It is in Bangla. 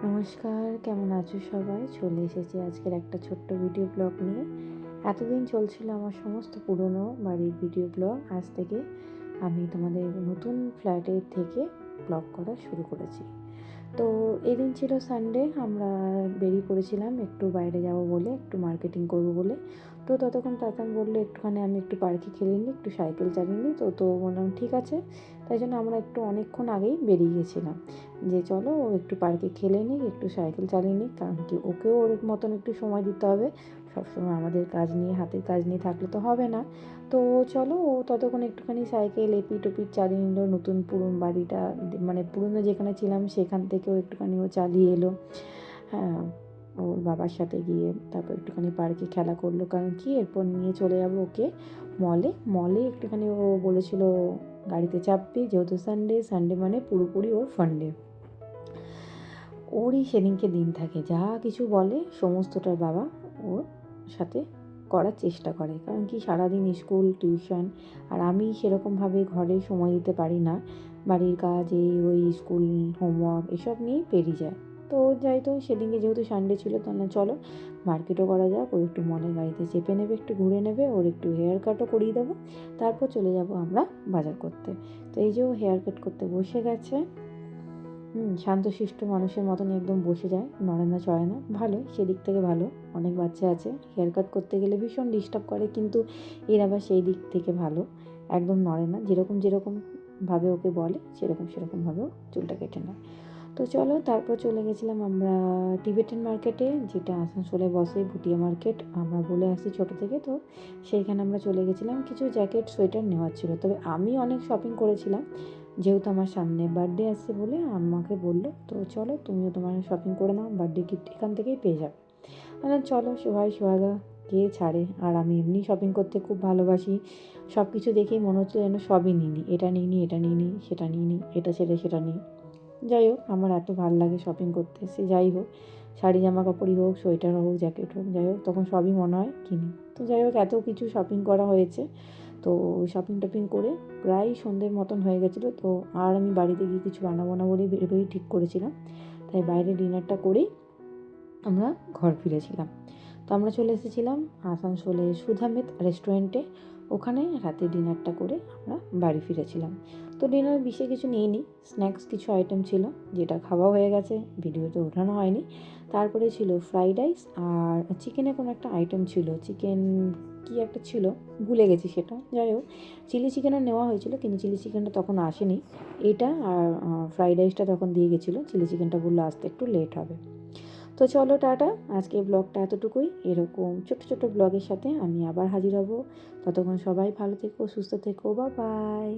নমস্কার, কেমন আছো সবাই? চলে এসেছি আজকের একটা ছোট্ট ভিডিও ব্লগ নিয়ে। এতদিন চলছিল আমার সমস্ত পুরনো বাড়ির ভিডিও ব্লগ। আজ থেকে আমি তোমাদের নতুন ফ্ল্যাটের থেকে ব্লগ করা শুরু করেছি। তো এদিন ছিল সানডে, আমরা বেরিয়ে পড়েছিলাম একটু বাইরে যাব বলে, একটু মার্কেটিং করব বলে। তো ততক্ষণ তাতান বললো একটুখানি আমি একটু পার্কে খেলে নিই, একটু সাইকেল চালিয়ে নিই। তো বললাম ঠিক আছে। তাই জন্য আমরা একটু অনেকক্ষণ আগেই বেরিয়ে গেছিলাম যে চলো ও একটু পার্কে খেলে নিই, একটু সাইকেল চালিয়ে নিই, কারণ কি ওকেও ওর মতন একটু সময় দিতে হবে। সবসময় আমাদের কাজ নিয়ে, হাতের কাজ নিয়ে থাকলে তো হবে না। তো চলো ও ততক্ষণ একটুখানি সাইকেল এপিট ওপিট চালিয়ে নিল। নতুন পুরনো বাড়িটা, মানে পুরনো যেখানে ছিলাম সেখান থেকেও একটুখানি ও চালিয়ে এলো। হ্যাঁ, ওর বাবার সাথে গিয়ে তারপর একটুখানি পার্কে খেলা করলো, কারণ কি এরপর নিয়ে চলে যাবো ওকে মলে। মলে একটুখানি ও বলেছিল গাড়িতে চাপবে, যেহেতু সানডে, সানডে মানে পুরোপুরি ওর ফান্ডে। ওরই সেদিনকে দিন থাকে, যা কিছু বলে সমস্তটার বাবা ওর সাথে করার চেষ্টা করে, কারণ কি সারাদিন স্কুল টিউশন, আর আমি সেরকমভাবে ঘরে সময় দিতে পারি না। বাড়ির কাজ, এই ওই স্কুল হোমওয়ার্ক এসব নিয়েই পেরিয়ে যায়। তো যাই, তো সেদিনকে যেহেতু সানডে ছিল, তাহলে চলো মার্কেটও করা যাক। ও একটু মলের গাড়িতে চেপে নেবে, একটু ঘুরে নেবে, ওর একটু হেয়ার কাটও করিয়ে দেবো, তারপর চলে যাব আমরা বাজার করতে। তো এই যে ও হেয়ার কাট করতে বসে গেছে। শান্তশিষ্ট মানুষের মতনই একদম বসে যায়, নড়ে না চড়ে না। ভালোই, সেদিক থেকে ভালো। অনেক বাচ্চা আছে হেয়ার কাট করতে গেলে ভীষণ ডিস্টার্ব করে, কিন্তু এর আবার সেই দিক থেকে ভালো, একদম নড়ে না। যেরকমভাবে ওকে বলে সেরকমভাবে ও চুলটা কেটে নেয়। তো চলো, তারপর চলে গেছিলাম আমরা টিবেটান মার্কেটে, যেটা আসানসোলে বসে, ভুটিয়া মার্কেট আমরা বলে আসি ছোটো থেকে। তো সেইখানে আমরা চলে গেছিলাম, কিছু জ্যাকেট সোয়েটার নেওয়ার ছিল। তবে আমি অনেক শপিং করেছিলাম, যেহেতু আমার সামনে বার্থডে আসছে বলে আমাকে বললো তো চলো তুমিও তোমার শপিং করে নাও, বার্থডে গিফট এখান থেকেই পেয়ে যাবে। চলো, সোহাই সোহাগা কে ছাড়ে। আর আমি এমনি শপিং করতে খুব ভালোবাসি। সব কিছু দেখেই মনে হচ্ছে যেন সবই নিই, এটা নিই, এটা নিই, সেটা নিই, এটা ছেড়ে সেটা নিই। যাই হোক, আমার এত ভালো লাগে শপিং করতে। সে যাই হোক, শাড়ি জামা কাপড়ই হোক, সোয়েটার হোক, জ্যাকেট হোক, যাই হোক, তখন সবই মনে হয় কিনি। তো যাই হোক, এত কিছু শপিং করা হয়েছে। তো শপিং টপিং করে প্রায় সন্ধ্যের মতন হয়ে গেছিলো। তো আর আমি বাড়িতে গিয়ে কিছু বানাবো না বলেই বেরিয়ে ঠিক করেছিলাম। তাই বাইরে ডিনারটা করেই আমরা ঘর ফিরেছিলাম। তো আমরা চলে এসেছিলাম আসানসোলে সুধামেত রেস্টুরেন্টে। ওখানে রাতে ডিনারটা করে আমরা বাড়ি ফিরেছিলাম। তো ডিনার বিশেষ কিছু নিইনি, স্ন্যাক্স কিছু আইটেম ছিল, যেটা খাওয়া হয়ে গেছে, ভিডিওতে ওঠানো হয়নি। তারপরে ছিল ফ্রাইড রাইস আর চিকেনের কোনো একটা আইটেম ছিল, চিকেন কী একটা ছিল, ভুলে গেছি সেটা। যাই হোক, চিলি চিকেনও নেওয়া হয়েছিল, কিন্তু চিলি চিকেনটা তখন আসেনি। এটা আর ফ্রাইড রাইসটা তখন দিয়ে গেছিলো, চিলি চিকেনটা বললো আসতে একটু লেট হবে। তো চলো টাটা, আজকে ব্লগটা এতটুকুই। এরকম ছোটো ছোটো ব্লগের সাথে আমি আবার হাজির হব। ততক্ষণ সবাই ভালো থেকো, সুস্থ থেকো, বা বাই।